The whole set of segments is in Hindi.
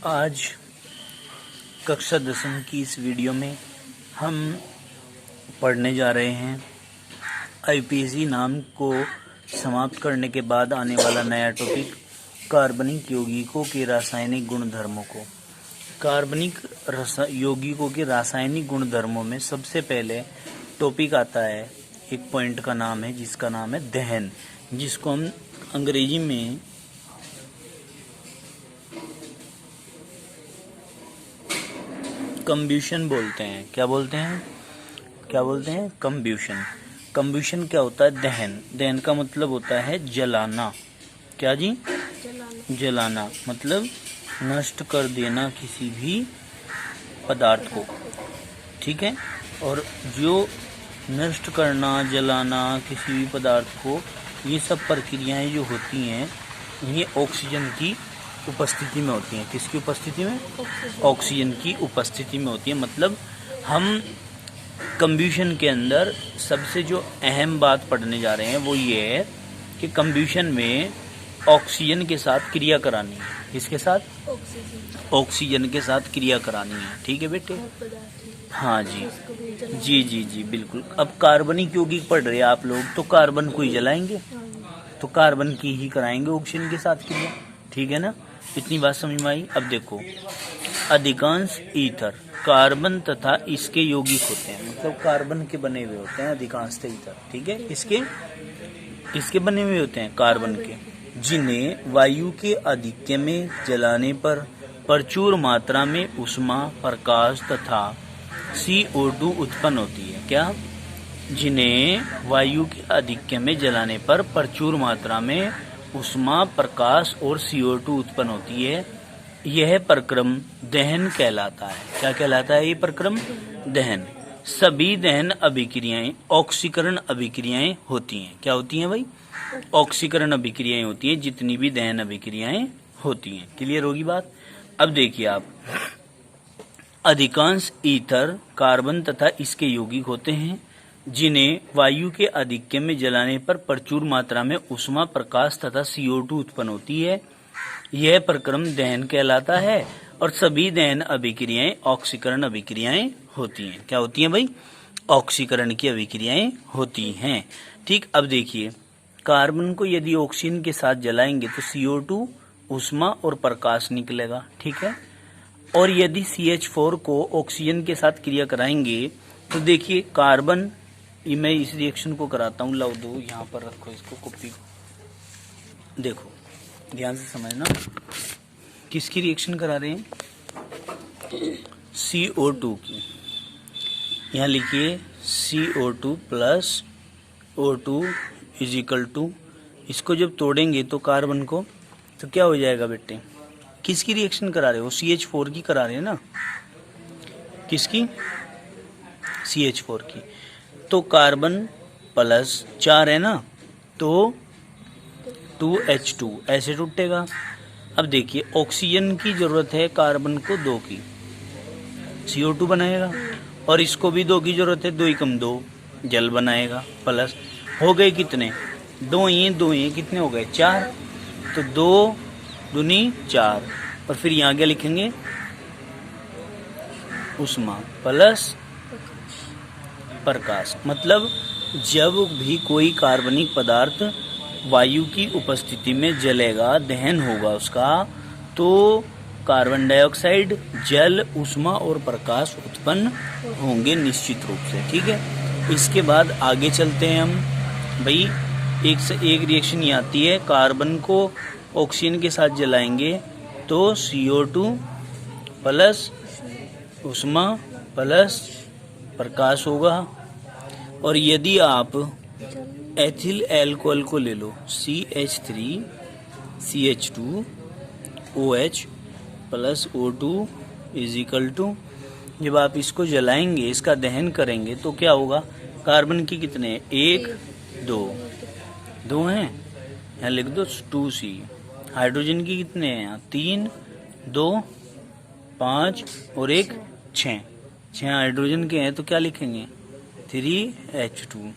आज कक्षा 10वीं की इस वीडियो में हम पढ़ने जा रहे हैं आईपीसी नाम को समाप्त करने के बाद आने वाला नया टॉपिक कार्बनिक यौगिकों के रासायनिक गुणधर्मों को। कार्बनिक यौगिकों के रासायनिक गुणधर्मों में सबसे पहले टॉपिक आता है, एक पॉइंट का नाम है जिसका नाम है दहन, जिसको हम अंग्रेजी में कंब्यूशन बोलते हैं। क्या बोलते हैं? कंब्यूशन। कंब्यूशन क्या होता है? दहन। दहन का मतलब होता है जलाना। क्या जी? जलाना मतलब नष्ट कर देना किसी भी पदार्थ को, ठीक है। और जो नष्ट करना, जलाना किसी भी पदार्थ को, ये सब प्रक्रियाएं जो होती हैं ये ऑक्सीजन की उपस्थिति में होती हैं। किसकी उपस्थिति में? ऑक्सीजन की उपस्थिति में होती है। मतलब हम कंब्यूशन के अंदर सबसे जो अहम बात पढ़ने जा रहे हैं वो ये है कि कंब्यूशन में ऑक्सीजन के साथ क्रिया करानी है। किसके साथ? ऑक्सीजन के साथ क्रिया करानी है। ठीक है बेटे? हाँ जी, जी बिल्कुल। अब कार्बनिक यौगिक पढ़ रहे हैं आप लोग, तो कार्बन को ही जलाएंगे, तो कार्बन की ही कराएंगे ऑक्सीजन के साथ क्रिया। ठीक है ना? इतनी बात समझ में आई। अब देखो, अधिकांश ईथर कार्बन तथा इसके यौगिक होते हैं, मतलब कार्बन के बने हुए होते हैं अधिकांश ईथर। ठीक है? इसके बने हुए होते हैं, कार्बन के, जिन्हें वायु के आधिक्य में जलाने पर प्रचुर मात्रा में ऊष्मा, प्रकाश तथा CO2 उत्पन्न होती है। क्या? जिन्हें वायु के आधिक्य में जलाने पर प्रचुर मात्रा में ऊष्मा, प्रकाश और CO2 उत्पन्न होती है। यह प्रक्रम दहन कहलाता है। क्या कहलाता है ये प्रक्रम? दहन। सभी दहन अभिक्रियाएं ऑक्सीकरण अभिक्रियाएं होती हैं। क्या होती हैं भाई? ऑक्सीकरण अभिक्रियाएं होती हैं, जितनी भी दहन अभिक्रियाएं होती हैं। क्लियर होगी बात? अब देखिए आप, अधिकांश ईथर कार्बन तथा इसके यौगिक होते हैं, जिन्हें वायु के आधिक्य में जलाने पर प्रचुर मात्रा में ऊष्मा, प्रकाश तथा CO2 उत्पन्न होती है। यह प्रक्रम दहन कहलाता है और सभी दहन अभिक्रियाएं ऑक्सीकरण अभिक्रियाएं होती हैं। क्या होती हैं भाई? ऑक्सीकरण की अभिक्रियाएं होती हैं। ठीक। अब देखिए, कार्बन को यदि ऑक्सीजन के साथ जलाएंगे तो CO2, ऊष्मा और प्रकाश निकलेगा। ठीक है? और यदि CH4 को ऑक्सीजन के साथ क्रिया कराएंगे तो देखिए, कार्बन, मैं इस रिएक्शन को कराता हूँ, लाओ दो यहाँ पर रखो इसको, कॉपी को। देखो ध्यान से समझना, किसकी रिएक्शन करा रहे हैं? CO2 की। यहाँ लिखिए CO2 plus O2 is equal to, इसको जब तोड़ेंगे तो कार्बन को, तो क्या हो जाएगा बेटे? किसकी रिएक्शन करा रहे हो? CH4 की करा रहे हैं ना? किसकी? CH4 की। तो कार्बन प्लस 4 है ना, तो 2H2 ऐसे टूटेगा। अब देखिए, ऑक्सीजन की जरूरत है कार्बन को 2 की, CO2 बनाएगा, और इसको भी 2 की जरूरत है, 2 एकम 2 जल बनाएगा। प्लस हो गए कितने? 2 ही कितने हो गए? 4। तो 2 दूनी 4, और फिर यहाँ क्या लिखेंगे? ऊष्मा प्लस प्रकाश। मतलब जब भी कोई कार्बनिक पदार्थ वायु की उपस्थिति में जलेगा, दहन होगा उसका, तो कार्बन डाइऑक्साइड, जल, ऊष्मा और प्रकाश उत्पन्न होंगे निश्चित रूप से। ठीक है? इसके बाद आगे चलते हैं हम। भाई एक से एक रिएक्शन ये आती है, कार्बन को ऑक्सीजन के साथ जलाएंगे तो CO2 प्लस ऊष्मा प्लस प्रकाश होगा। और यदि आप एथिल एल्कोहल को ले लो, CH3 CH2 OH plus O2 is equal to, जब आप इसको जलाएंगे, इसका दहन करेंगे, तो क्या होगा? कार्बन की कितने? 1 2 हैं, यहाँ लिख दो 2C। हाइड्रोजन की कितने हैं? यहाँ 3 2 5 और 1 6 हाइड्रोजन के हैं, तो क्या लिखेंगे? 3H2।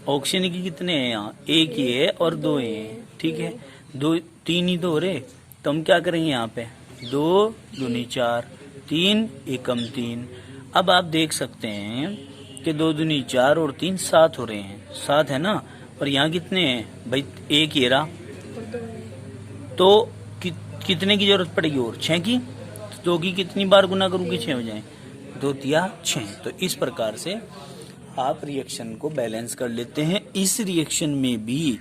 ऑक्सीजन की कितने हैं? यहाँ 1 ही है और 2 हैं। ठीक है? 2 3 ही तो हो रहे, तो हम क्या करेंगे यहाँ पे? 2 दूनी 4, 3 एकम 3। अब आप देख सकते हैं कि 2 दूनी 4 और 3 7 हो रहे हैं, 7 है ना। और यहाँ कितने हैं भाई, एक ये रहा, तो कितने की जरूरत पड़ेगी और 6 की। 2 की कितनी बार गुना करूँ कि 6 हो जाए, 2 तिया 6। तो इस प्रकार से आप रिएक्शन को बैलेंस कर लेते हैं। इस रिएक्शन में भी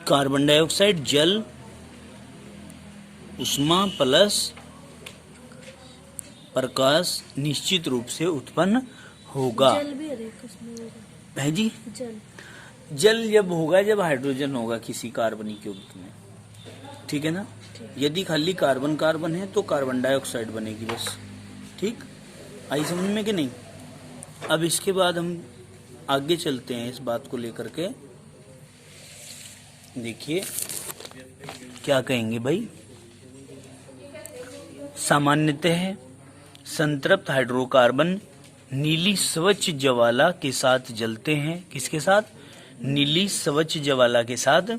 कार्बन डाइऑक्साइड, जल, उष्मा प्लस प्रकाश निश्चित रूप से उत्पन्न होगा। जल भी है जी, जल जब होगा जब हाइड्रोजन होगा किसी कार्बनिक यौगिक में, ठीक है ना। यदि खाली कार्बन कार्बन है तो कार्बन डाइऑक्साइड बनेगी बस, ठीक। आई समझ में कि नहीं। अब इसके बाद हम आगे चलते हैं इस बात को लेकर के। देखिए क्या कहेंगे भाई, सामान्यतः संतृप्त हाइड्रोकार्बन नीली स्वच्छ ज्वाला के साथ जलते हैं। किसके साथ, नीली स्वच्छ ज्वाला के साथ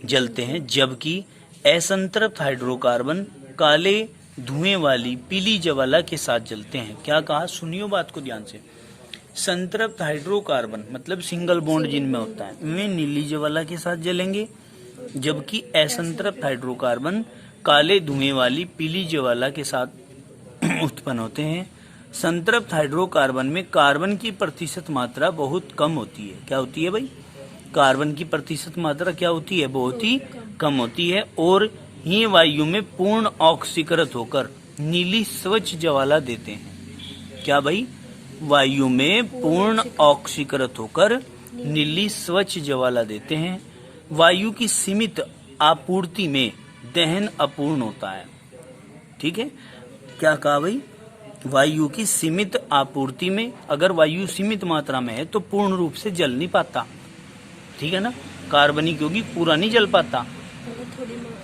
जलते हैं, जबकि असंतृप्त हाइड्रोकार्बन काले धुएं वाली पीली ज्वाला के साथ जलते हैं। क्या कहा, सुनियो बात को ध्यान से। संतृप्त हाइड्रोकार्बन मतलब सिंगल बॉन्ड जिनमें होता है, वे नीली ज्वाला के साथ जलेंगे, जबकि असंतृप्त हाइड्रोकार्बन काले धुएं वाली पीली ज्वाला के साथ उत्पन्न होते हैं। संतृप्त हाइड्रोकार्बन में कार्बन की प्रतिशत मात्रा बहुत कम होती है। क्या होती है भाई, कार्बन की प्रतिशत मात्रा क्या होती है, बहुत ही कम होती है, और ये वायु में पूर्ण ऑक्सीकृत होकर नीली स्वच्छ ज्वाला देते हैं। क्या भाई, वायु में पूर्ण ऑक्सीकृत होकर नीली स्वच्छ ज्वाला देते हैं। वायु की सीमित आपूर्ति में दहन अपूर्ण होता है, ठीक है। क्या कहा भाई, वायु की सीमित आपूर्ति में, अगर वायु सीमित मात्रा में है तो पूर्ण रूप से जल नहीं पाता, ठीक है ना। कार्बनिक यौगिक पूरा नहीं जल पाता।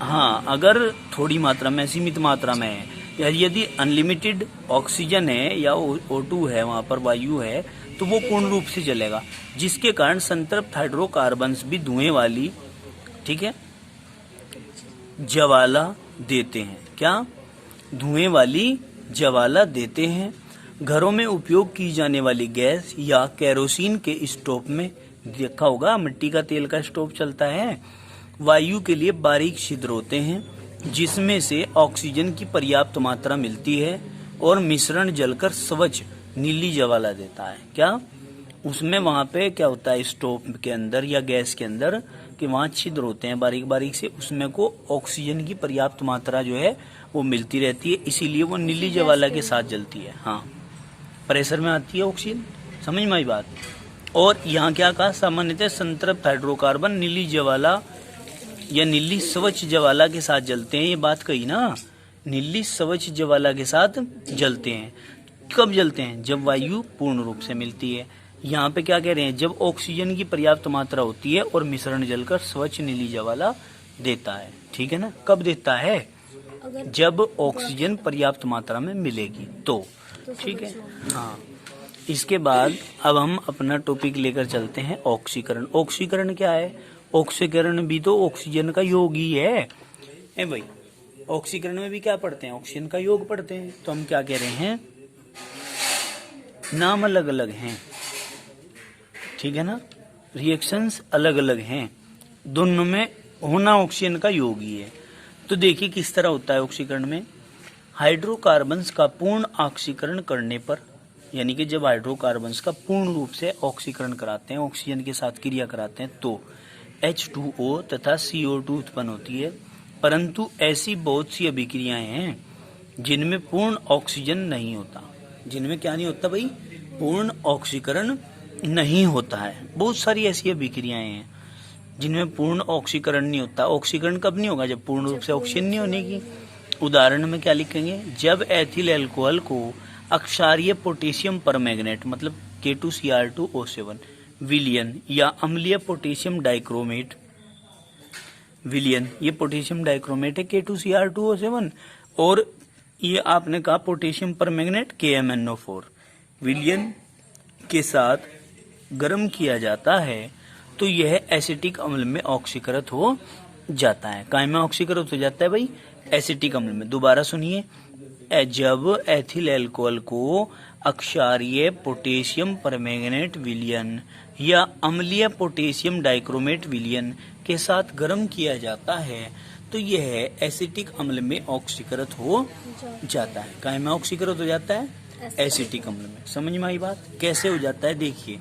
हाँ, अगर थोड़ी मात्रा में, सीमित मात्रा में है, या यदि अनलिमिटेड ऑक्सीजन है या O2 है, वहां पर वायु है, तो वो पूर्ण रूप से जलेगा, जिसके कारण संतृप्त हाइड्रोकार्बन्स भी धुएं वाली, ठीक है, ज्वाला देते हैं। क्या, धुएं वाली ज्वाला देते हैं। घरों में उपयोग की जाने वाली गैस या केरोसिन के स्टोव में, देखा होगा मिट्टी का तेल का स्टोव चलता है, वायु के लिए बारीक छिद्र होते हैं, जिसमें से ऑक्सीजन की पर्याप्त मात्रा मिलती है और मिश्रण जलकर स्वच्छ नीली ज्वाला देता है। क्या, उसमें वहां पे क्या होता है, स्टोव के अंदर या गैस के अंदर, कि वहां छिद्र होते हैं बारीक बारीक से, उसमें को ऑक्सीजन की पर्याप्त मात्रा जो है वो मिलती रहती है, इसीलिए वो नीली ज्वाला के साथ जलती है। हाँ, प्रेशर में आती है ऑक्सीजन, समझ में आई बात। और यहाँ क्या कहा, सामान्यतः संतृप्त हाइड्रोकार्बन नीली ज्वाला या नीली स्वच्छ ज्वाला के साथ जलते हैं। ये बात कही ना, नीली स्वच्छ ज्वाला के साथ जलते हैं। कब जलते हैं, जब वायु पूर्ण रूप से मिलती है। यहाँ पे क्या कह रहे हैं, जब ऑक्सीजन की पर्याप्त मात्रा होती है और मिश्रण जलकर स्वच्छ नीली ज्वाला देता है, ठीक है ना। कब देता है, जब ऑक्सीजन पर्याप्त मात्रा में मिलेगी तो, ठीक है। हाँ, इसके बाद अब हम अपना टॉपिक लेकर चलते हैं ऑक्सीकरण। ऑक्सीकरण क्या है, ऑक्सीकरण भी तो ऑक्सीजन का योग ही है भाई। ऑक्सीकरण में भी क्या पढ़ते हैं, ऑक्सीजन का योग पढ़ते हैं। तो हम क्या कह रहे हैं, नाम अलग अलग हैं, ठीक है ना, रिएक्शंस अलग अलग हैं, दोनों में होना ऑक्सीजन का योग ही है। तो देखिए किस तरह होता है ऑक्सीकरण में। हाइड्रोकार्बन्स का पूर्ण ऑक्सीकरण करने पर, यानी कि जब हाइड्रोकार्बन्स का पूर्ण रूप से ऑक्सीकरण कराते हैं, ऑक्सीजन के साथ क्रिया कराते हैं, तो H2O तथा CO2 उत्पन्न होती है। परंतु ऐसी बहुत सी अभिक्रियाएं हैं जिनमें पूर्ण ऑक्सीजन नहीं होता। जिनमें क्या नहीं होता भाई, पूर्ण ऑक्सीकरण नहीं होता है। बहुत सारी ऐसी अभिक्रियाएं हैं जिनमें पूर्ण ऑक्सीकरण नहीं होता। ऑक्सीकरण कब नहीं होगा, जब पूर्ण रूप से ऑक्सीजन नहीं होने की। उदाहरण में क्या लिखेंगे, जब एथिल अल्कोहल को अक्षारीय पोटेशियम परमैंगनेट मतलब K2Cr2O7 विलियन या अम्लीय पोटेशियम डाइक्रोमेट विलियन, ये पोटेशियम डाइक्रोमेट है K2Cr2O7, और ये आपने कहा पोटेशियम परमैंगनेट KMnO4 विलियन के साथ गर्म किया जाता है, तो यह एसिटिक अम्ल में ऑक्सीकृत हो जाता है। काय में ऑक्सीकृत हो जाता है भाई, एसिटिक अम्ल में। दोबारा सुनिए, जब एथिल अल्कोहल को अक्षारीय पोटेशियम परमैंगनेट विलयन या अम्लीय पोटेशियम डाइक्रोमेट विलयन के साथ गर्म किया जाता है तो यह एसिटिक अम्ल में ऑक्सीकृत हो जाता है। काय में ऑक्सीकृत हो जाता है? एसिटिक अम्ल में। समझ में आई बात? कैसे हो जाता है देखिए,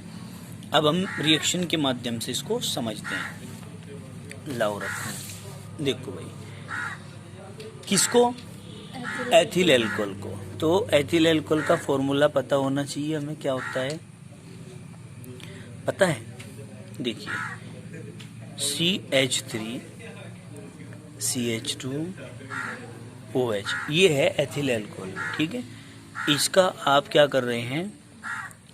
अब हम रिएक्शन के माध्यम से इसको समझते हैं। लाओ रखो, देखो भाई, किसको? एथिल अल्कोहल को। तो एथिल अल्कोहल का फॉर्मूला पता होना चाहिए हमें, क्या होता है पता है? देखिए, CH3 CH2OH, ये है एथिल अल्कोहल, ठीक है। इसका आप क्या कर रहे हैं?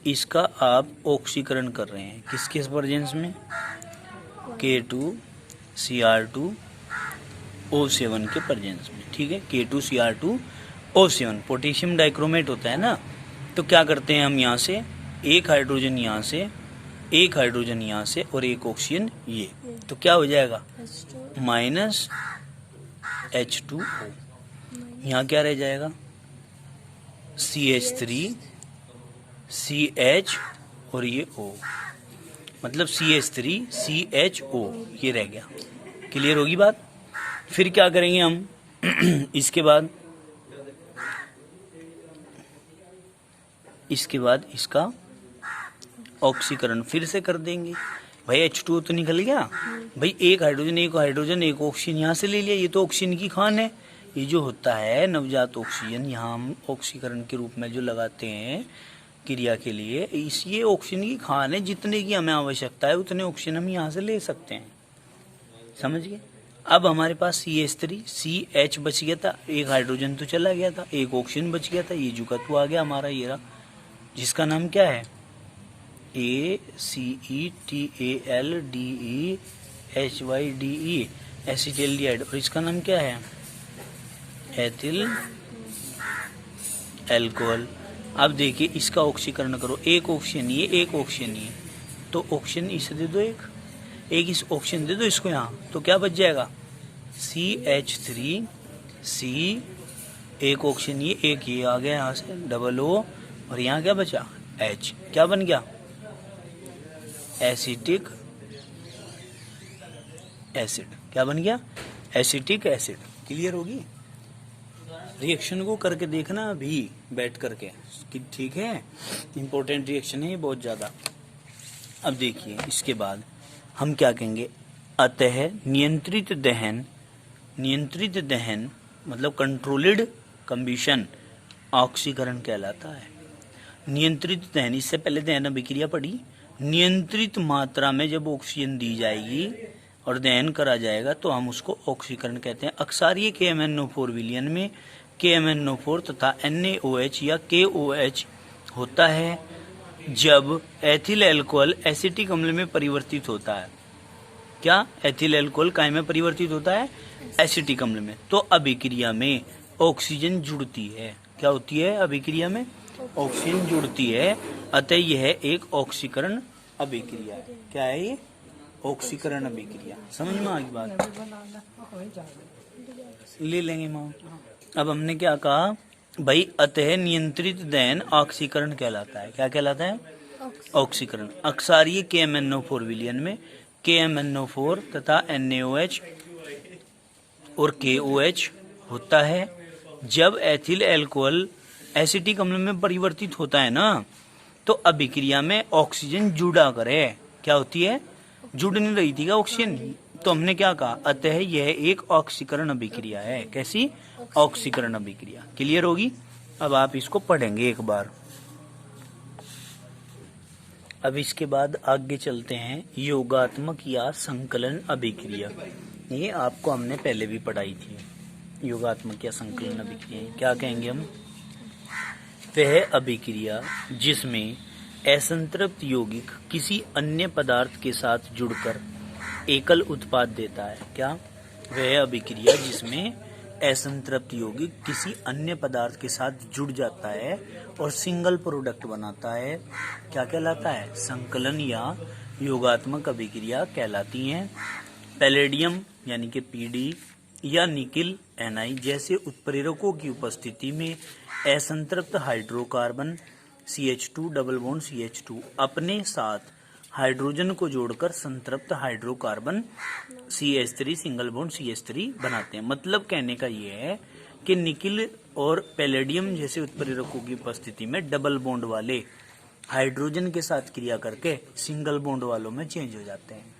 इसका आप ऑक्सीकरण कर रहे हैं किसके प्रेजेंस में? K2Cr2O7 के प्रेजेंस में, ठीक है। K2Cr2O7 पोटेशियम डाइक्रोमेट होता है ना, तो क्या करते हैं हम यहाँ से एक हाइड्रोजन यहाँ से, एक हाइड्रोजन यहाँ से और एक ऑक्सीजन ये, तो क्या हो जाएगा? Minus H2O। यहाँ क्या रह जाएगा? CH3 CH और ये O, मतलब CH3 CHO ये रह गया। क्लियर होगी बात? फिर क्या करेंगे हम इसके बाद इसका ऑक्सीकरण फिर से कर देंगे। भाई H2O तो निकल गया, भाई एक हाइड्रोजन एक ऑक्सीजन यहाँ से ले लिया, ये तो ऑक्सीजन की खान है। ये जो होता है नवजात ऑक्सीजन, यहाँ हम ऑक्सीकरण के रूप में जो लगाते हैं क्रिया के लिए, इस ये ऑक्सीजन की खान है। जितने की हमें आवश्यकता है उतने ऑक्सीजन हम यहाँ से ले सकते हैं। समझ गए? अब हमारे पास CH3 CH बच गया था, एक हाइड्रोजन तो चला गया था, एक ऑक्सीजन बच गया था, ये जुकत्व आ गया हमारा, ये रहा, जिसका नाम क्या है? ACETALDEHYDE एसिटाल्डिहाइड, और इसका नाम क्या है? Ethyl alcohol. अब देखिए इसका ऑक्सीकरण करो, एक ऑक्सीजन ये, एक ऑक्सीजन ये, तो ऑक्सीजन इसे दे दो, एक इस ऑक्सीजन दे दो इसको यहाँ, तो क्या बच जाएगा? CH3 C, एक ऑक्सीजन ये, एक ये आ गया यहाँ से डबल O, और यहाँ क्या बचा? H। क्या बन गया? Acetic acid. क्या बन गया? Acetic acid. क्लियर होगी? रिएक्शन को करके देखना अभी बैठ करके कि ठीक है, इंपॉर्टेंट रिएक्शन है ये बहुत ज्यादा। अब देखिए इसके बाद हम क्या कहेंगे? अतः नियंत्रित दहन मतलब कंट्रोल्ड कंबशन ऑक्सीकरण कहलाता है। नियंत्रित दहन, इससे पहले दहन अभिक्रिया पढ़ी। नियंत्रित मात्रा में जब ऑक्सीजन दी जाएगी और दहन करा जाएगा तो हम उसको ऑक्सीकरण कहते हैं। अक्षारीय KMnO4 विलयन में KMnO4 तथा NaOH या KOH होता है जब एथिल अल्कोहल एसिटिक अम्ल में परिवर्तित होता है। क्या? एथिल अल्कोहल काय में परिवर्तित होता है? एसिटिक अम्ल में। तो अभिक्रिया में ऑक्सीजन जुड़ती है। क्या होती है? अभिक्रिया में ऑक्सीजन जुड़ती है, अतः यह एक ऑक्सीकरण अभिक्रिया है। क्या है ये? ऑक्सीकरण अभिक्रिया। समझ में आ गई बात? ले लेंगे माँ। अब हमने क्या कहा भाई? अतः नियंत्रित दहन ऑक्सीकरण कहलाता है। क्या कहलाता है? ऑक्सीकरण। अक्षारीय KMnO4 विलयन में KMnO4 तथा NaOH और KOH होता है जब एथिल अल्कोहल एसिटिक अम्ल में परिवर्तित होता है ना, तो अभिक्रिया में ऑक्सीजन जुड़ा करे। क्या होती है? जुड़ नहीं रही थी क्या ऑक्सीजन? तो हमने क्या कहा? अतः यह एक ऑक्सीकरण अभिक्रिया है। कैसी? ऑक्सीकरण अभिक्रिया। क्लियर होगी? अब आप इसको पढ़ेंगे एक बार। अब इसके बाद आगे चलते हैं योगात्मक या संकलन अभिक्रिया। ये आपको हमने पहले भी पढ़ाई थी। योगात्मक या संकलन अभिक्रिया क्या कहेंगे हम? वह अभिक्रिया जिसमें असंतृप्त यौगिक किसी अन्य पदार्थ के साथ जुड़कर एकल उत्पाद देता है। क्या? वह अभिक्रिया जिसमें असंतृप्त यौगिक किसी अन्य पदार्थ के साथ जुड़ जाता है और सिंगल प्रोडक्ट बनाता है, क्या कहलाता है? संकलन या योगात्मक अभिक्रिया कहलाती हैं। पैलेडियम यानी कि PD, या निकिल Na जैसे उत्प्रेरकों की उपस्थिति में असंतृप्त hydrocarbon CH2 double bond CH2 अपने साथ हाइड्रोजन को जोड़कर संतृप्त hydrocarbon CH3 single bond CH3 बनाते हैं। मतलब कहने का ये है कि निकिल और पैलेडियम जैसे उत्प्रेरकों की उपस्थिति में डबल बॉन्ड वाले हाइड्रोजन के साथ क्रिया करके सिंगल बॉन्ड वालों में चेंज हो जाते हैं।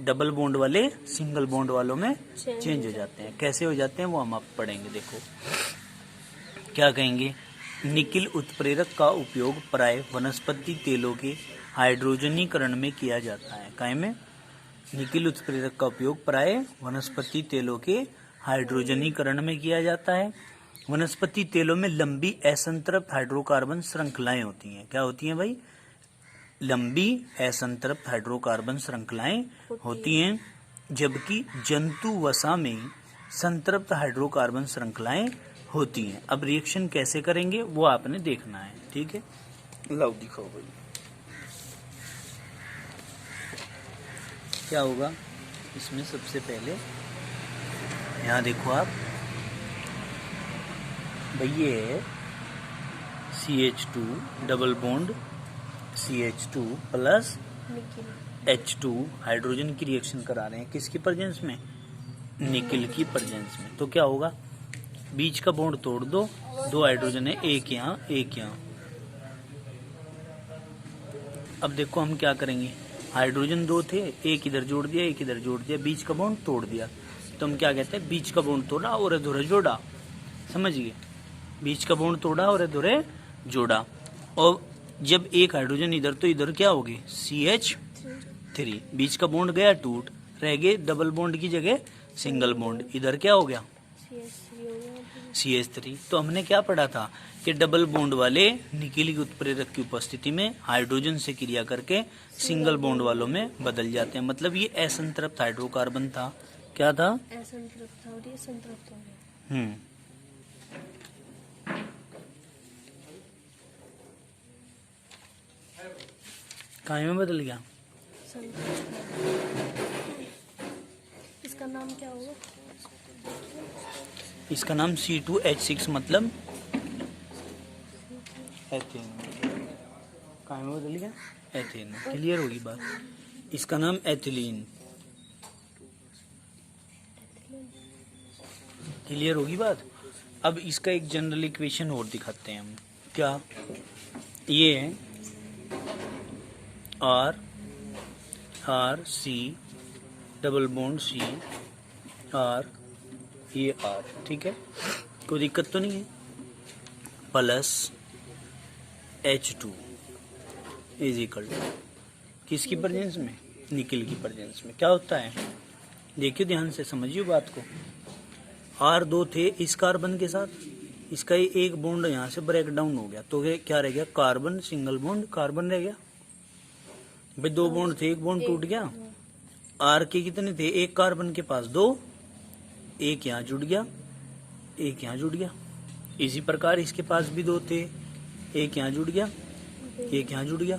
डबल बॉन्ड वाले सिंगल बॉन्ड वालों में चेंज हो जाते हैं। कैसे हो जाते हैं वो हम आप पढ़ेंगे। देखो क्या कहेंगे, निकिल उत्प्रेरक का उपयोग प्राय वनस्पति तेलों के हाइड्रोजनीकरण में किया जाता है। काय में निकिल उत्प्रेरक का उपयोग प्राय वनस्पति तेलों के हाइड्रोजनीकरण में किया जाता है। वनस्पति तेलों में लंबी असंतृप्त हाइड्रोकार्बन श्रृंखलाएं होती हैं। क्या होती हैं भाई? लंबी असंतृप्त हाइड्रोकार्बन श्रृंखलाएं होती हैं, जबकि जंतु वसा में संतृप्त हाइड्रोकार्बन श्रृंखलाएं होती हैं। अब रिएक्शन कैसे करेंगे वो आपने देखना है, ठीक है। लाओ दिखाओ भाई क्या होगा इसमें। सबसे पहले यहाँ देखो आप भाई, ये CH2 double bond CH2 plus H2 hydrogen की रिएक्शन करा रहे हैं। किसकी प्रेजेंस में? निकिल की प्रेजेंस में। तो क्या होगा, बीच का बॉन्ड तोड़ दो, दो हाइड्रोजन है, एक यहाँ एक यहाँ। अब देखो हम क्या करेंगे, हाइड्रोजन दो थे, एक इधर जोड़ दिया एक इधर जोड़ दिया, बीच का बॉन्ड तोड़ दिया। तो हम क्या कहते हैं, बीच का बॉन्ड तोड़ा और अधूरे जोड़ा। समझिए, बीच का बॉन्ड तोड़ा और अधूरे जोड़ा। और जब एक हाइड्रोजन इधर, तो इधर क्या होगी CH3, बीच का बॉन्ड गया टूट, रह गए डबल बॉन्ड की जगह सिंगल बॉन्ड। इधर क्या हो गया CH3। तो हमने क्या पढ़ा था कि डबल बॉन्ड वाले निकिल की उत्प्रेरक की उपस्थिति में हाइड्रोजन से क्रिया करके सिंगल बॉन्ड वालों में बदल जाते हैं। मतलब ये असंतृप्त हाइड्रोकार्बन था। क्या था? असंतृप्त और ये संतृप्त हो गया। कहाँ में बदल गया? इसका नाम क्या होगा? इसका नाम C2H6 मतलब एथेन। कहाँ में बदल गया? एथेन। क्लियर होगी बात। इसका नाम एथिलीन। क्लियर होगी बात। अब इसका एक जनरल इक्वेशन और दिखाते हैं हम। क्या? ये है R C double bond C R, ये R, ठीक है, कोई दिक्कत तो नहीं है। Plus H2 is equal to किसकी प्रेजेंस में? निकिल की प्रेजेंस में। क्या होता है देखिए, ध्यान से समझिए बात को। R दो थे इस कार्बन के साथ, इसका एक बॉन्ड यहाँ से ब्रेक डाउन हो गया, तो क्या रह गया? कार्बन सिंगल बॉन्ड कार्बन रह गया। भाई दो बॉन्ड थे, एक बॉन्ड टूट गया। R के कितने थे? एक कार्बन के पास दो, एक यहाँ जुड़ गया एक यहाँ जुड़ गया। इसी प्रकार इसके पास भी दो थे, एक यहाँ जुड़ गया एक यहाँ जुड़ गया।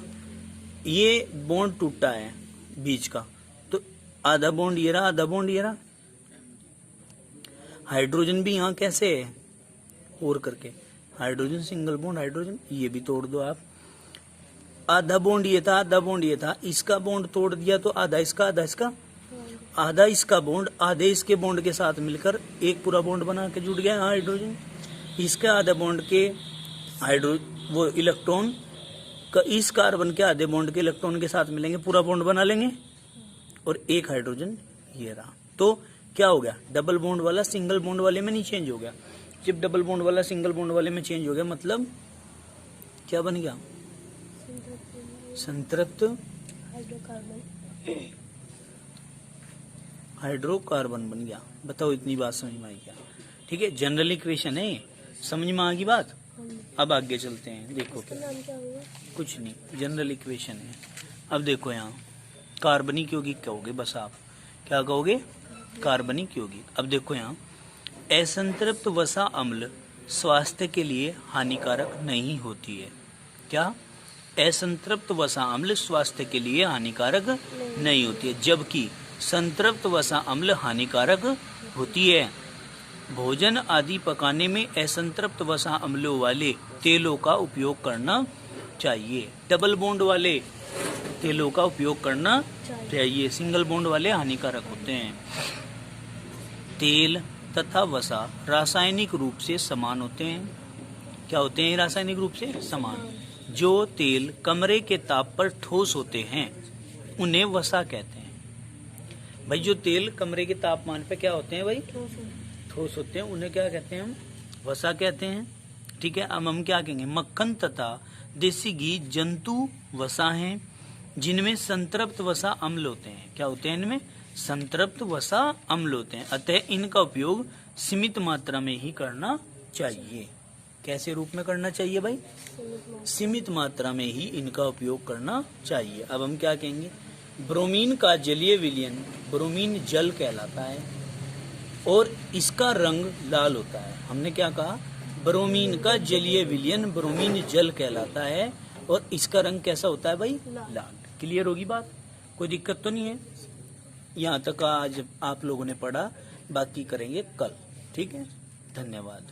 ये बॉन्ड टूटा है बीच का, तो आधा बॉन्ड ये रहा आधा बॉन्ड ये रहा। हाइड्रोजन भी यहाँ कैसे है और करके, हाइड्रोजन सिंगल बॉन्ड हाइड्रोजन, ये भी तोड़ दो आप। आधा बॉन्ड ये था आधा बॉन्ड ये था, इसका बॉन्ड तोड़ दिया तो आधा इसका आधा इसका, आधा इसका बॉन्ड आधे इसके बॉन्ड के साथ मिलकर एक पूरा बॉन्ड बना के जुड़ गया हाइड्रोजन। इसका आधा बॉन्ड के वो इलेक्ट्रॉन का इस कार्बन के आधे बॉन्ड के इलेक्ट्रॉन के साथ मिलेंगे, पूरा बॉन्ड बना लेंगे और एक हाइड्रोजन ये रहा। तो क्या हो गया? डबल बॉन्ड वाला सिंगल बॉन्ड वाले में नहीं चेंज हो गया। जब डबल बॉन्ड वाला सिंगल बॉन्ड वाले में चेंज हो गया मतलब क्या बन गया? संतृप्त हाइड्रोकार्बन बन गया। बताओ इतनी बात समझ में आई क्या? ठीक है, जनरल इक्वेशन है, समझ में आ गई बात। अब आगे चलते हैं। देखो क्या, कुछ नहीं, जनरल इक्वेशन है। अब देखो यहाँ कार्बनिक यौगिक कहोगे, बस आप क्या कहोगे? कार्बनिक यौगिक। अब देखो यहाँ असंतृप्त वसा अम्ल स्वास्थ्य के लिए हानिकारक नहीं होती है। क्या? असंतृप्त वसा अम्ल स्वास्थ्य के लिए हानिकारक नहीं होती है, जबकि संतृप्त वसा अम्ल हानिकारक होती है। भोजन आदि पकाने में असंतृप्त वसा अम्लों वाले तेलों का उपयोग करना चाहिए। डबल बॉन्ड वाले तेलों का उपयोग करना चाहिए, सिंगल बॉन्ड वाले हानिकारक होते हैं। तेल तथा वसा रासायनिक रूप से समान होते हैं। क्या होते हैं रासायनिक रूप से समान? जो तेल कमरे के ताप पर ठोस होते हैं उन्हें वसा कहते हैं। भाई जो तेल कमरे के तापमान पे क्या होते हैं भाई? ठोस होते हैं, उन्हें क्या कहते हैं हम? वसा कहते हैं। ठीक है, अब हम क्या कहेंगे? मक्खन तथा देसी घी जंतु वसा हैं जिनमें संतृप्त वसा अम्ल होते हैं। क्या होते हैं इनमें? संतृप्त वसा अम्ल होते हैं, अतः इनका उपयोग सीमित मात्रा में ही करना चाहिए। कैसे रूप में करना चाहिए भाई? सीमित मात्रा में ही इनका उपयोग करना चाहिए। अब हम क्या कहेंगे? ब्रोमीन का जलीय विलयन ब्रोमीन जल कहलाता है और इसका रंग लाल होता है। हमने क्या कहा? ब्रोमीन का जलीय विलयन ब्रोमीन जल कहलाता है और इसका रंग कैसा होता है भाई? लाल। क्लियर होगी बात? कोई दिक्कत तो नहीं है? यहाँ तक आज आप लोगों ने पढ़ा, बाकी करेंगे कल। ठीक है, धन्यवाद।